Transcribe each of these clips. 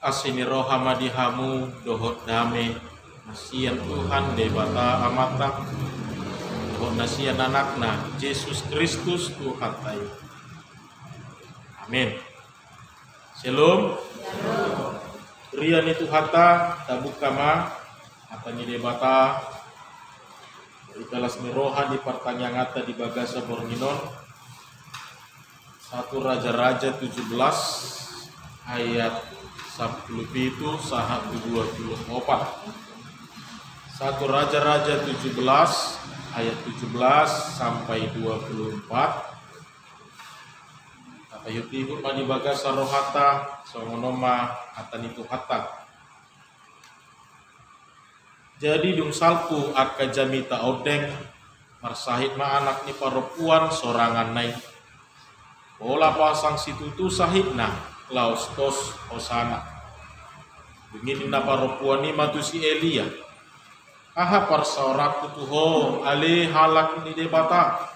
asini roha madihamu dohot dame nasian Tuhan debata amata dohot nasian anakna Yesus Kristus Tuhan tayo. Amin. Shalom. Rian itu hata tabuk kama atanya debata di kelas miroha di pertanyaan ngata di bagasa borninon 1 Raja-Raja 17 ayat 10 itu sahat 24. 1 Raja-Raja 17 ayat 17 sampai 24. Kata yutihut mani bagasa rohata songonoma atan itu hatta. Jadi dung salpu akka jamita odeng marsahid ma anak ni perempuan sorangan naik. Ola pasang situ tu sahidna laos tos osana. Begini na perempuan ni matusi Elia. Aha parsorak tuho ale halak ni debata.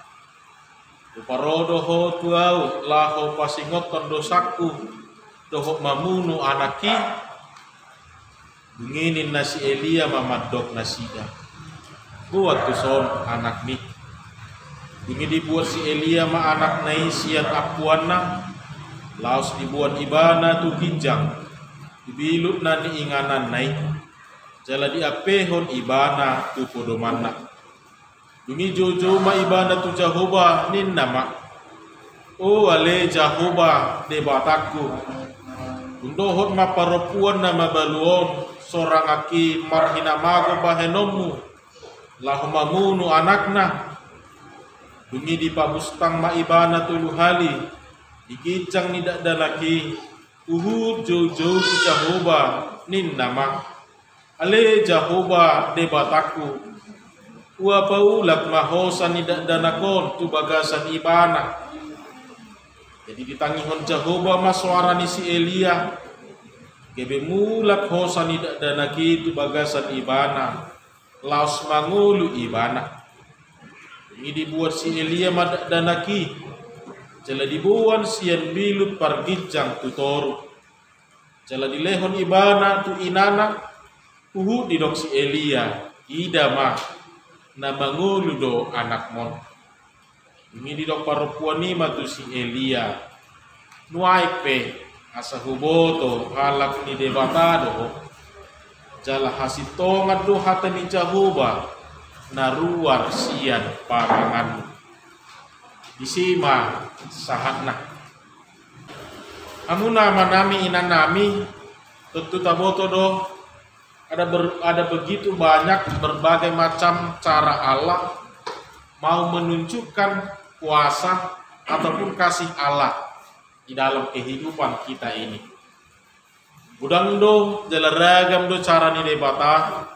Tuparodo ho tuau laho pasingot kondosaku doho mamunu anaki. Begini nasi Elia mamadok nasida. Buat tu son anak ni. Ini dibuat si Elia ma anak nai sian akuana. Laos dibuat ibana tu kijang. Dibilut na ni inganan nai. Jala diapehon ibana tu podomana. Ini jojo ma ibana tu Jehovah nin nama. Oh ale Jehovah debataku. Undohot ma perempuan nama baluon. Sorang aki marhina mago bahenomu lahomamunu anakna bunyi di pabustang maibana tuluhali dikicang nidak dalaki uhud jojo Jehovah nin nama ale Jehovah debataku ua paulak mahosa nidak danakon tu bagasan ibana. Jadi ditangihon Jehovah maswara ni si Elia kebe mulak hosa nidak danaki tu bagasan ibana laos mangulu ibana. Ini dibuat si Elia madak danaki jala dibuan sian bilut pargijang tu toru jala dilehon ibana tu inana uhu didok si Elia idama na mangulu do anak mon. Ini didok perempuan ni matu si Elia nuaik pe asa huboto halak ni debatado jala hasitongan do hata ni Jehovah naruar sian parangan disima sahatna amuna manami inanami tentu taboto do ada begitu banyak berbagai macam cara Allah mau menunjukkan kuasa ataupun kasih Allah di dalam kehidupan kita ini. Budang do jalaragam do cara ni debata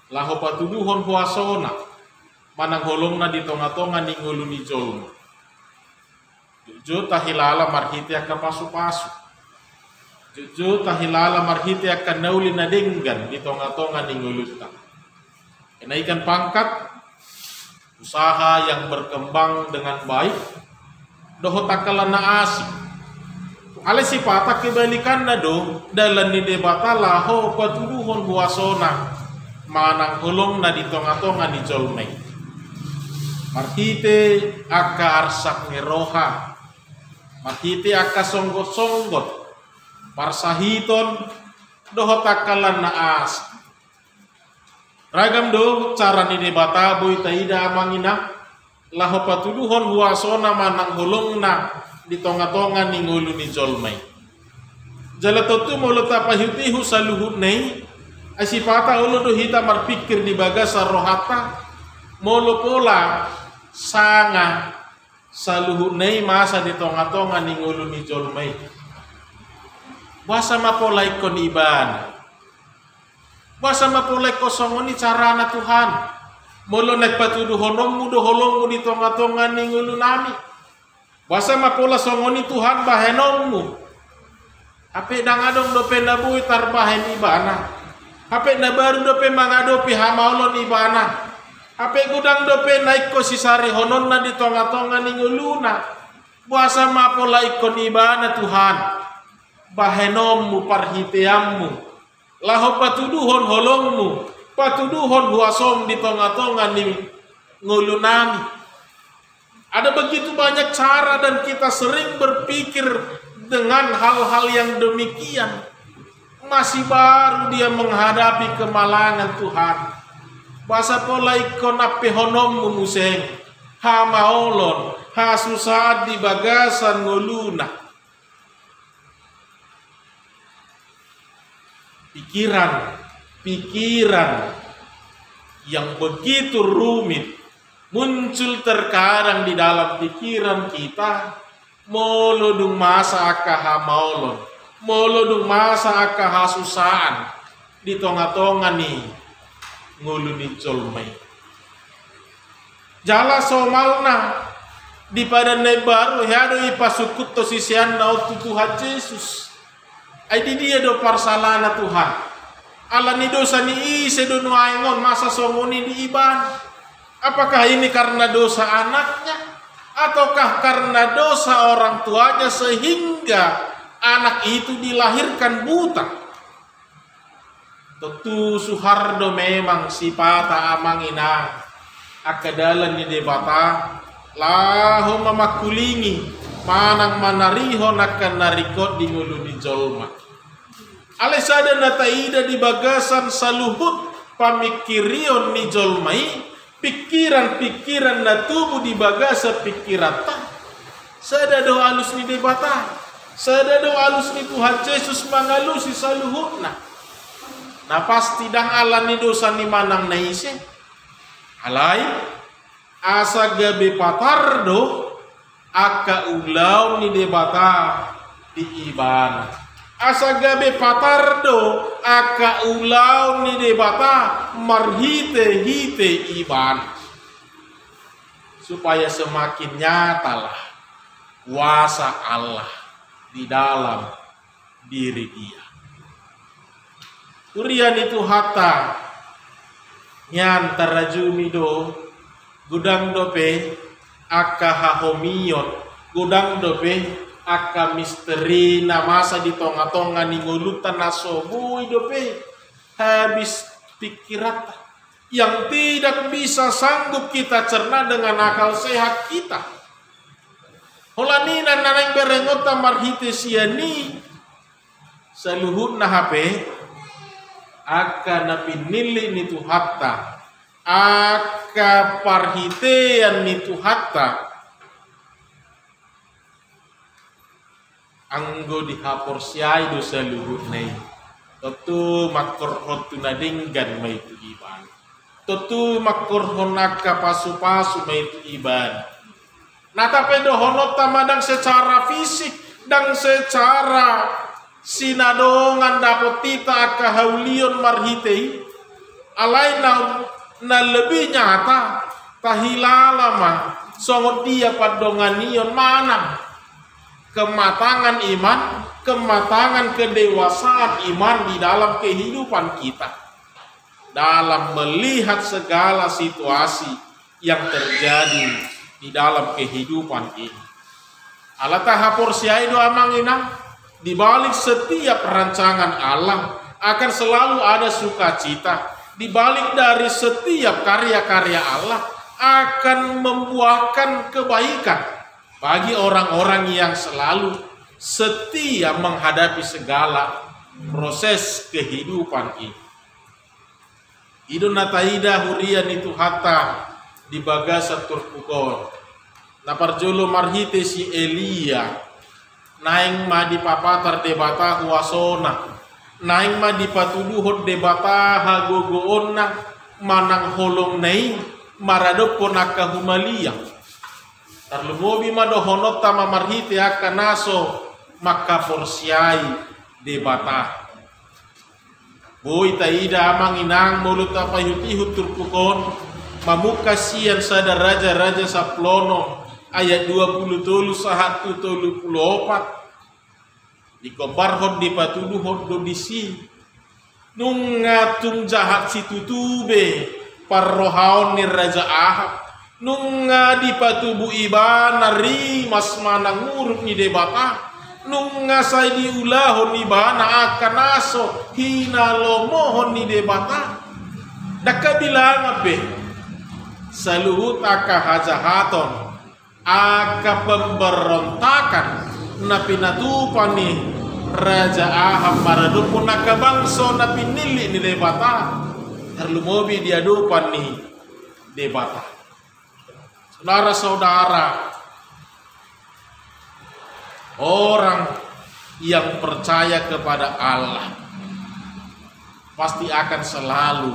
laho patuduhon puasona manang holongna di tonga-tonga ni ngulu ni jolmu. Juju tahilala marhiti akan pasu-pasu. Juju tahilala marhiti akan nauli na denggan di tonga-tonga ni ngulu ta. Kenaikan pangkat usaha yang berkembang dengan baik doho takalan na asik. Ale sifata kebalikan na do dalam ni debata laho patuduhon buasona manang hulong na di tonga-tonga ni jolmei. Marhite aka arsak ni roha. Marhite aka songgot-songgot. Parsahiton doho takalan na as. Ragam do cara ni debata boy taida amangina laho patuduhon buasona manang hulong na di tonga-tonga ni ngulu ni jolmai. Jala totu mulut apa hutihu saluhut nei asifata ulo do hita marpikir di bagasa rohata molo pola sanga saluhut nei masa di tonga-tonga ni ngulu ni jolmai. Basa mapola ikon iban. Basa mapola kosongon ni carana Tuhan. Molo nek patuduhon nomu do holongmu di tonga-tonga ni ngulu nami. Basa mapola songoni Tuhan bahenongmu. Ape dangadong dope nabui tarbahen ibana. Ape nabaru dope mangadopi hamaulon ibana. Ape gudang dope naik ko sisari honon na di tonga-tonga ni nguluna. Basa mapola ikon ibana Tuhan. bahenommu parhiteammu, laho patuduhon holongmu, patuduhon huasom di tonga-tonga ni ngulunami. Ada begitu banyak cara dan kita sering berpikir dengan hal-hal yang demikian. Masih baru dia menghadapi kemalangan Tuhan. Basa pola ikon ape honommu museng, ha maolon, ha susah di bagasan nguluna. Pikiran yang begitu rumit muncul terkadang di dalam pikiran kita. Molodung masa akaha maulon, molodung masa akaha susaan di tonga-tonga nih nguluni colmai. Jala somalna di pada baru hado ipasukut to sisian naut Tuhan Yesus. Aidi dia do parsalana Tuhan. Ala ni dosa ni ise do nuaingon masa songoni di iban. Apakah ini karena dosa anaknya ataukah karena dosa orang tuanya sehingga anak itu dilahirkan buta? Tentu Suhardo memang sipata amangina akadalan ni debata lahu mamakulingi manang manarihon akan narikot di ngulu di jolma. Alesada nataida di bagasan saluhut pamikirion ni jolmai, pikiran-pikiran natubu di bagasa pikirata. Sada do alus ni debata, sada do alus ni Tuhan Yesus mangalusi saluhutna. Nah pasti dang alani dosa ni manang naise. Alai asa gabe patardo aka ulau ni debata di ibana. Asa gabe patardo aka ulau ni debata marhite hite iban, supaya semakin nyatalah kuasa Allah di dalam diri dia. Urian itu hatta nyantara jumido gudang dope aka hahomion gudang dope aka misteri namasa di tonga-tonga ningulutan nasobui dope habis pikiran yang tidak bisa sanggup kita cerna dengan akal sehat kita. Holanina nanang berengota marhite siani saluhut na hape aka napinili nitu hatta aka parhitean nitu hatta anggo dihapor siay do sa luhut nai. Totu makorhon tunadinggan may itu iban. Totu makorhon naka pasu-pasu may itu iban. Natapedo honot tamadang secara fisik dan secara sinadongan dapat tita akahaulion marhitei. Alay na lebih nyata tahilalama songot dia padonganion manang kematangan iman, kematangan kedewasaan iman di dalam kehidupan kita, dalam melihat segala situasi yang terjadi di dalam kehidupan ini. Allah tahapor siai doa mangina, di balik setiap rancangan Allah akan selalu ada sukacita. Di balik dari setiap karya-karya Allah akan membuahkan kebaikan bagi orang-orang yang selalu setia menghadapi segala proses kehidupan ini. Idun nataida hurian itu hatta di bagasa turpukon. Naparjolo marhite si Elia naing ma di papatar debata huasona, naing ma di patuduhot debata hagogoonna manang holong nai maradopon akahumalia. Tarlumobi madohonot tama marhite akan naso maka porsiai debata. Boy taida amang inang mulut apa yutihut turpukon mamukasian sada raja-raja saplono ayat 20 tolu sahatu tolu 24 dikobarhon dipatuduhon dodisi nungatung jahat si tutube parrohaon ni raja Ahab nunga di patubu iban nari mas manang nguruk ni debata nunga sai diulahon ni bana akan aso hina lomohon ni debata daka bilang ape saluhut aka hajahaton aka pemberontakan na pinatupan ni Raja Ahab maradupun aka bangso na pinili ni debata terlumobi diadupan ni debata. Saudara-saudara, orang yang percaya kepada Allah pasti akan selalu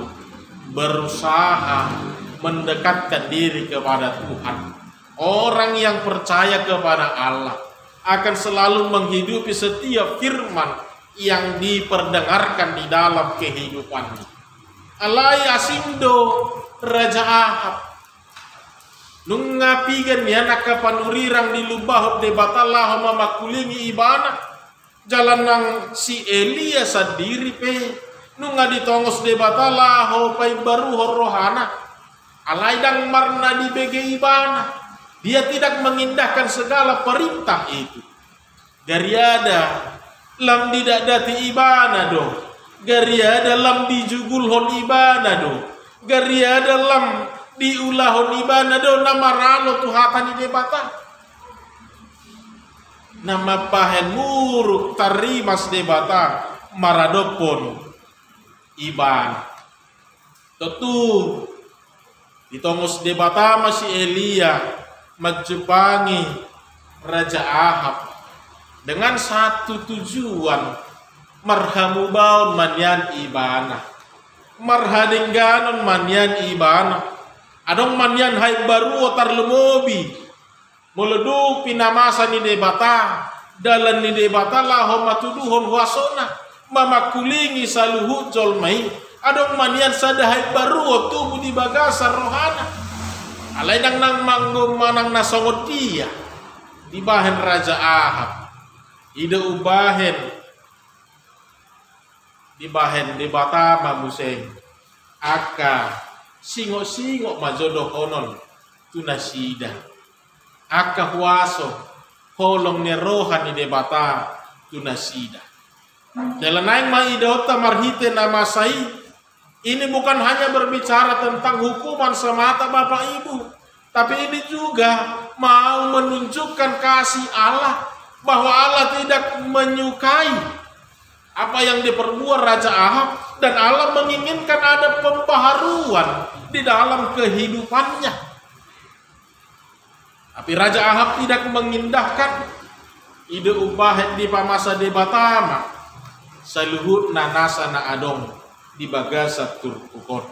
berusaha mendekatkan diri kepada Tuhan. Orang yang percaya kepada Allah akan selalu menghidupi setiap firman yang diperdengarkan di dalam kehidupannya. Alai asindo Raja Ahab nung pigan ya nakapanurirang di lubah de batalah mamakulingi ibana jalan nang si Elia sadiri pe nung ditongos de batalah ho pai baru rohana alai dang marna di bege ibana dia tidak mengindahkan segala perintah itu gariada lam tidak dati ibana do gariada lam dijugul hon ibana do gariada lam diulahon ibana do nama ralo tuhatan di debata nama pahen muruk tarimas debata maradopon iban tentu ditongos debata masih Elia magjupangi Raja Ahab dengan satu tujuan marhamu baun manyan ibana marhadingganon manyan ibana adong manyan hai baru otar lemobi meleduk pinamasa ni debata dalan ni debata lahom matuduhon wasona mamakulingi saluhu jolmai adong manyan sadahai baru tubuh di bagasa rohana alai nang manggong manang nasongot dia di bahen Raja Ahab ide ubahen di bahen debata mamuseng aka singok-singok majodoh honon tunasida aka huaso holong nerohan ni debata tunasida jalan naik maidota marhite nama sai ini bukan hanya berbicara tentang hukuman semata Bapak Ibu tapi ini juga mau menunjukkan kasih Allah bahwa Allah tidak menyukai apa yang diperbuat Raja Ahab dan Allah menginginkan ada pembaharuan di dalam kehidupannya. Tapi Raja Ahab tidak mengindahkan ide ubah di pamasa debatama saluhut nanasa na adong di bagasa turkukon.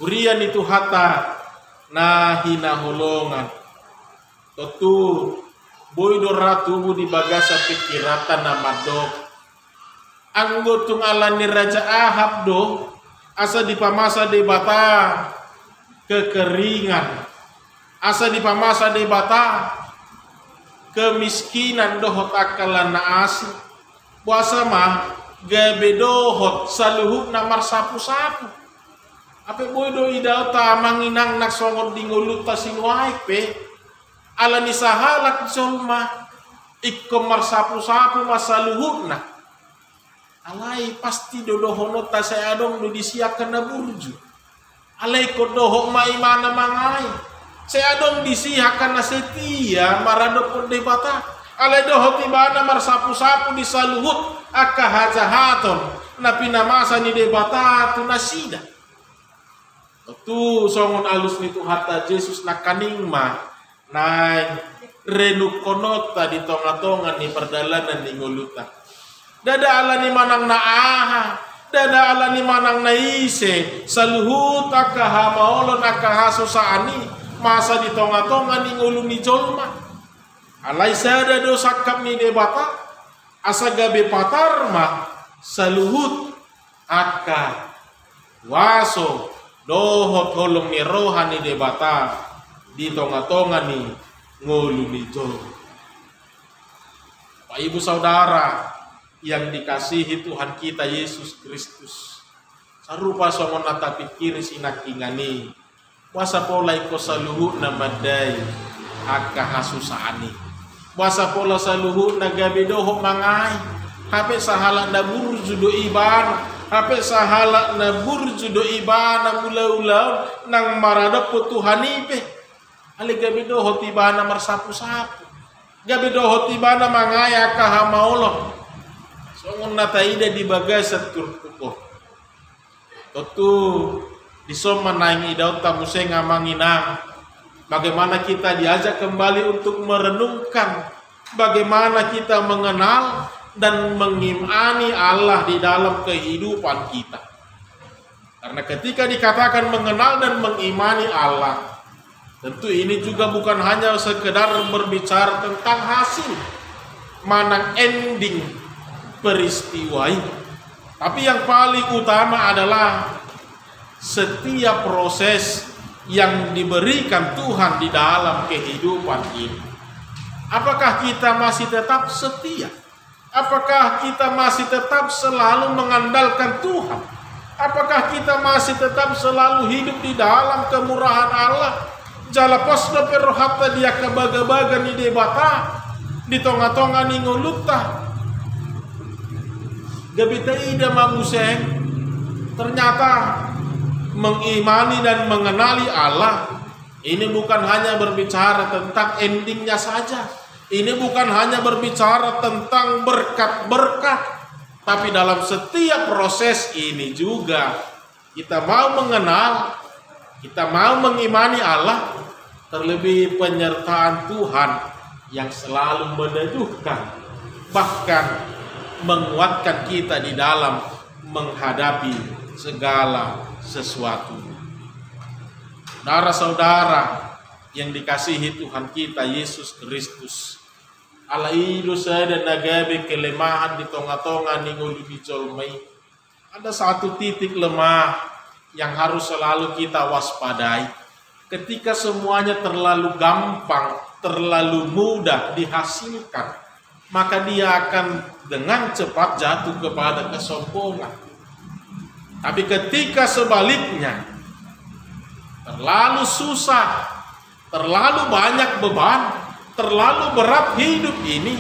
Urian itu hata na hinaholongan. Tentu boido ratubu di bagasa pikiratan na madok. Anggotung alani Raja Ahab do asa di pamasa debata kekeringan asa di pamasa debata kemiskinan dohot akalan naasi puasa mah gabe dohot saluhut namar sapu-sapu ape boy do idao ta manginang nak songot dingulut ta sing wae pe alani sahalak jolma ikkomar sapu-sapu masaluhutna alai pasti dodohono ta saya adong do disiakan na burju alai kodoho mai mana mangai saya adong disiakan na setia marado pun debata alai doho tibana mar sapu-sapu di saluhut aka hajahaton na pinamasa ni debata tu nasida tu songon alus ni tu hatta Yesus na kaningma na renukonota di tonga-tonga ni perdalanan ni nguluta dada ala ni manang na aha dada ala ni manang na ise saluhut aka hamaolon aka hasosaani masa di tonga-tonga ni ngulu ni jolma alai sada do sakap ni debata asa gabe patarma saluhut aka waso dohot holong ni rohani debata di tonga-tonga ni ngulu ni jolma. Pak Ibu Saudara yang dikasihi Tuhan kita Yesus Kristus sarupa songon nata pikir sinak ingani wasa polai ko saluhut na madai aka hasusani Basa pola saluhu nagabe doho mangai. Hape sahala na burju do ibana. Hape sahala na burju do ibana ulau-ulau nang marada putuhanipe. Ali gabe doho tibana marsapu-sapu. Gabe doho tibana mangaya kahamaulo. So ngun nataida di bagasat turkuko. Tentu disoma naing idau tamuse ngamanginang. Bagaimana kita diajak kembali untuk merenungkan bagaimana kita mengenal dan mengimani Allah di dalam kehidupan kita. Karena ketika dikatakan mengenal dan mengimani Allah, tentu ini juga bukan hanya sekedar berbicara tentang hasil, mana ending peristiwa ini. Tapi yang paling utama adalah setiap proses yang diberikan Tuhan di dalam kehidupan ini. Apakah kita masih tetap setia? Apakah kita masih tetap selalu mengandalkan Tuhan? Apakah kita masih tetap selalu hidup di dalam kemurahan Allah? Jala posda perrohata dia kebaga-baga ni debata, di tonga-tonga ni ngulukta. Gabita ida mabuseng, ternyata mengimani dan mengenali Allah ini bukan hanya berbicara tentang endingnya saja. Ini bukan hanya berbicara tentang berkat-berkat, tapi dalam setiap proses ini juga kita mau mengenal, kita mau mengimani Allah, terlebih penyertaan Tuhan yang selalu meneduhkan, bahkan menguatkan kita di dalam menghadapi segala sesuatu. Saudara-saudara yang dikasihi Tuhan kita Yesus Kristus, ala ilu sada nagabe kelemahan di tonga-tonga ningulu bijolmai. Ada satu titik lemah yang harus selalu kita waspadai. Ketika semuanya terlalu gampang, terlalu mudah dihasilkan, maka dia akan dengan cepat jatuh kepada kesombongan. Tapi ketika sebaliknya, terlalu susah, terlalu banyak beban, terlalu berat hidup ini,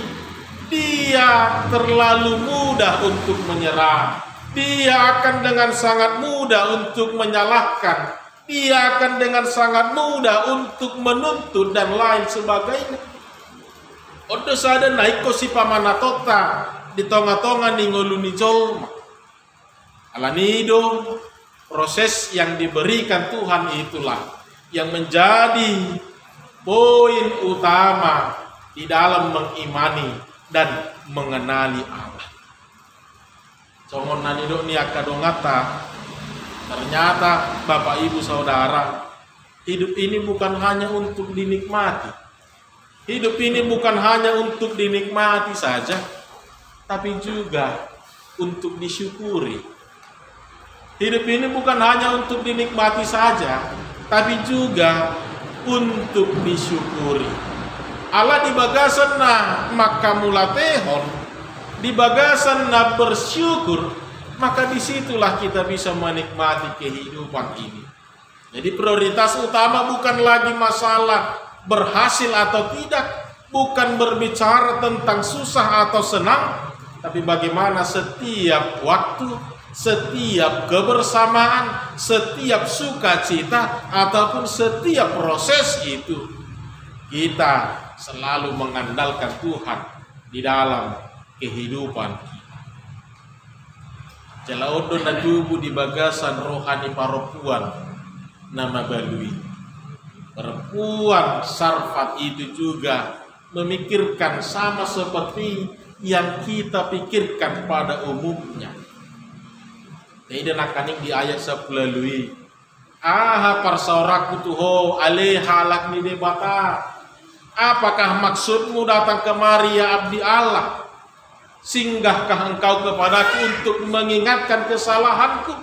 dia terlalu mudah untuk menyerah. Dia akan dengan sangat mudah untuk menyalahkan. Dia akan dengan sangat mudah untuk menuntut dan lain sebagainya. Odo sada naiko si pamanatota di tonga-tonga ningolu ni jolma. Alanido proses yang diberikan Tuhan itulah yang menjadi poin utama di dalam mengimani dan mengenali Allah. Songon nanido ni akadongata, ternyata Bapak Ibu Saudara, hidup ini bukan hanya untuk dinikmati. Hidup ini bukan hanya untuk dinikmati saja, tapi juga untuk disyukuri. Hidup ini bukan hanya untuk dinikmati saja, tapi juga untuk disyukuri. Allah di bagasan na makamulatehon, di bagasan na bersyukur, maka disitulah kita bisa menikmati kehidupan ini. Jadi prioritas utama bukan lagi masalah berhasil atau tidak, bukan berbicara tentang susah atau senang, tapi bagaimana setiap waktu, setiap kebersamaan, setiap sukacita ataupun setiap proses itu kita selalu mengandalkan Tuhan di dalam kehidupan kita. Jalaudo na tubuh di bagasan rohani paropuan nama balui. Perempuan Sarfat itu juga memikirkan sama seperti yang kita pikirkan pada umumnya. Ini nakaning di ayat 10 lui. Aha parsauraku tuho ale halak ni debata. Apakah maksudmu datang kemari ya abdi Allah? Singgahkah engkau kepadaku untuk mengingatkan kesalahanku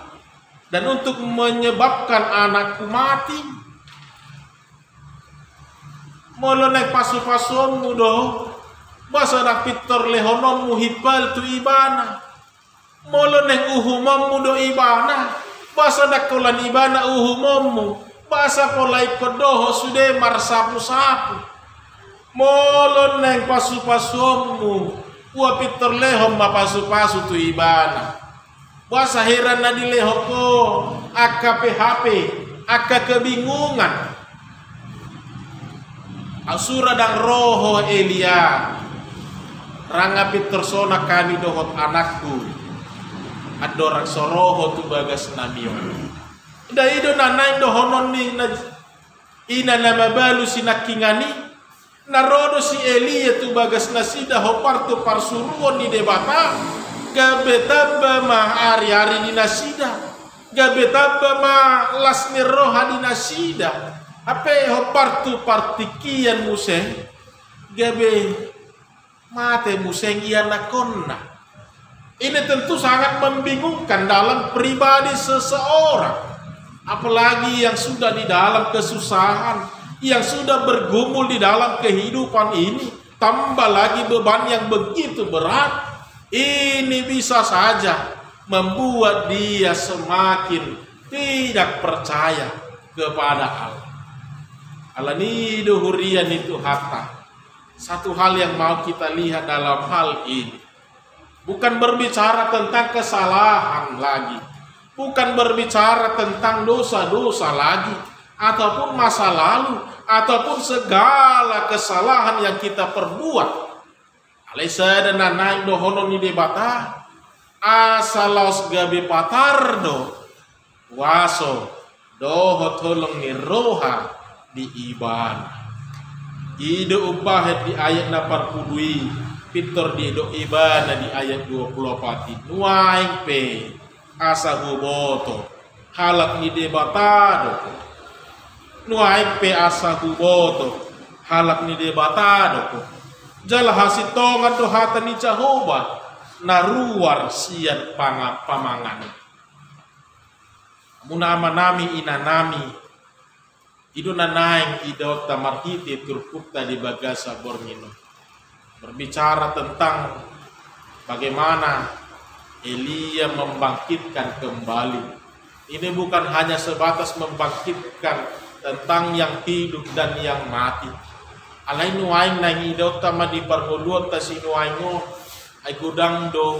dan untuk menyebabkan anakku mati? Molo nek pasu-pasuanmu do, basa dak pitor lehonommu hipal tu ibana. Molo nek uhumommu do ibana, basa dak kolan ibana uhumommu, basa polai kodoho sude marsapu-sapu. molon neng pasu-pasumu ua pitor lehom ma pasu-pasu tu ibana puasa heran na di lehoko aka PHP aka kebingungan asura dan roho Elia ranga pitor sona kami dohot anakku adorang soroho tu bagas namio da ido nanai dohonon ni ina nama balu sinakingani narodo si Elia tu bagas nasida hopar tu parsuruon ni debata gabetaba ma ari-ari ni nasida gabetaba ma las ni roha di nasida ape hopar tu partikian museng gabe mate museng iya nakonna. Ini tentu sangat membingungkan dalam pribadi seseorang, apalagi yang sudah di dalam kesusahan, yang sudah bergumul di dalam kehidupan ini, tambah lagi beban yang begitu berat. Ini bisa saja membuat dia semakin tidak percaya kepada Allah. Allah ni duhurian itu hatta. Satu hal yang mau kita lihat dalam hal ini, bukan berbicara tentang kesalahan lagi, bukan berbicara tentang dosa-dosa lagi, ataupun masa lalu, ataupun segala kesalahan yang kita perbuat. Alaisa dan nanaing dohono ni debata, asalaus gabe patardo, waso, doho tolong ni roha di ibadah. Ide ubahet di ayat 42. Pitor di do ibana di ayat 24 nuaing pe asa huboto halak ni debatado nuaing pe asa huboto halak ni debatado jala hasitongan do hata ni Jehovah naruar sian pamangan munama nami inanami ido nanaing ido tamarhiti turpukta di bagasa bormino berbicara tentang bagaimana Elia membangkitkan kembali. Ini bukan hanya sebatas membangkitkan tentang yang hidup dan yang mati. Alai nuaing nang idot tama di pargoluan tasi nuaingo ay gudang do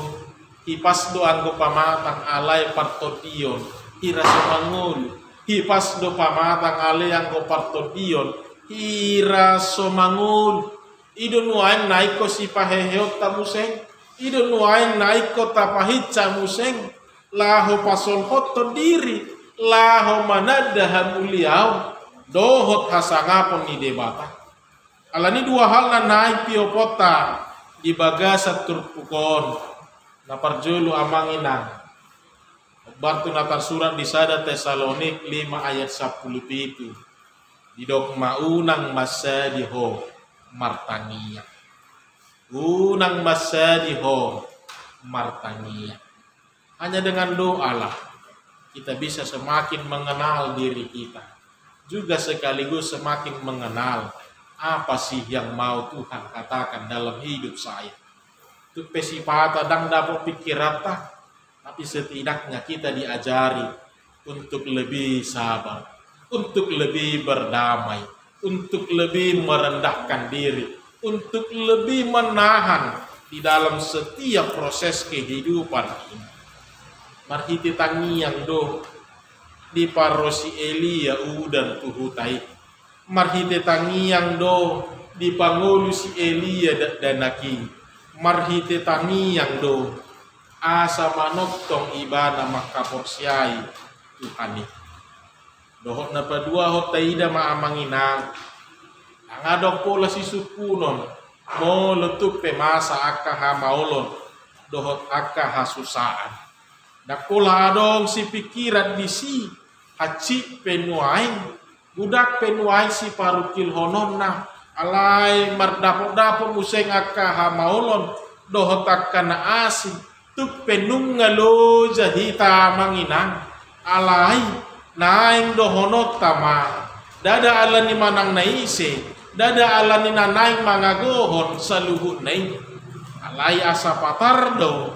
hipas do anggo pamatang alay partodion hira somangul hipas do pamatang alay anggo partodion hira somangul. Ido nuain naiko si paheheot tamuseng, ido nuain naiko tapahitca museng, laho pasol hoto diri, laho manadaha muliau, dohot hasangapon ni debata. Alani dua hal na naik piopota di bagasa turpukon, na parjulu amanginang. Bartu natar surat di sada Tesalonik 5 ayat 10 di dok maunang masa diho. Martania unang masadiho martania. Hanya dengan doa lah kita bisa semakin mengenal diri kita, juga sekaligus semakin mengenal apa sih yang mau Tuhan katakan dalam hidup saya. Itu pesipata dang dapat pikirata, tapi setidaknya kita diajari untuk lebih sabar, untuk lebih berdamai, untuk lebih merendahkan diri, untuk lebih menahan di dalam setiap proses kehidupan ini. Marhiti tangi yang do di parosi Elia udan tuhutai. Marhiti tangi yang do di pangulu si Elia danaki. Marhiti tangi yang do asa manoktong ibana makaporsiai Tuhani. Dohot na padua hot taida maamanginang ang adok pola si sukunon mo letup pemasa akka ha maulon dohot akka hasusaan dakola adong si pikiran di si haci penuain budak penuain si parukil honon na alai mardapo-dapo museng akka ha maulon dohot akka na asin tuk penung ngalo jahita manginang alai naing dohonot tama dada ala ni manang naise dada ala ni nanaing mangagohon sa luhut naing alay asa patardo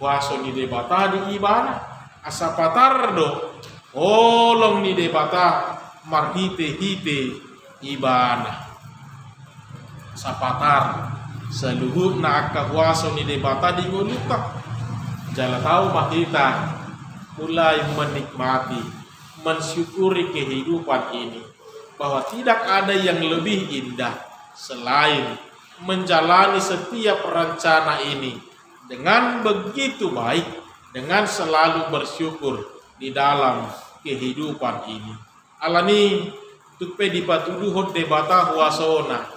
waso ni debata di ibana asa patardo olong ni debata marhite hite ibana. sapatar seluhur na akka huaso ni debata di ngolutak jala tahu kita mulai menikmati mensyukuri kehidupan ini bahwa tidak ada yang lebih indah selain menjalani setiap rencana ini dengan begitu baik, dengan selalu bersyukur di dalam kehidupan ini. Alani tupe dipatuduhot debata huasona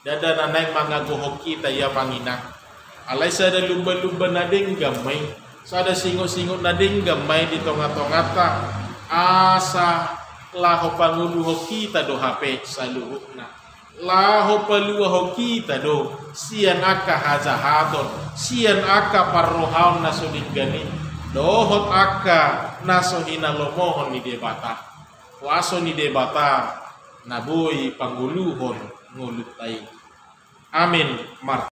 dada nanay mga gohok kita ya manginak. Alay sada lumba-lumba na ding gamay, sada singo-singo na ding gamay di tonga-tongata asa laho panguluho kita do hape sa luhut na. Laho paluho kita do siyan aka hazahaton, siyan aka parrohaon na sulinggani, dohot aka naso hinalomohon ni debata. Waso ni debata naboy pangguluhon ngulut tayo. Amin.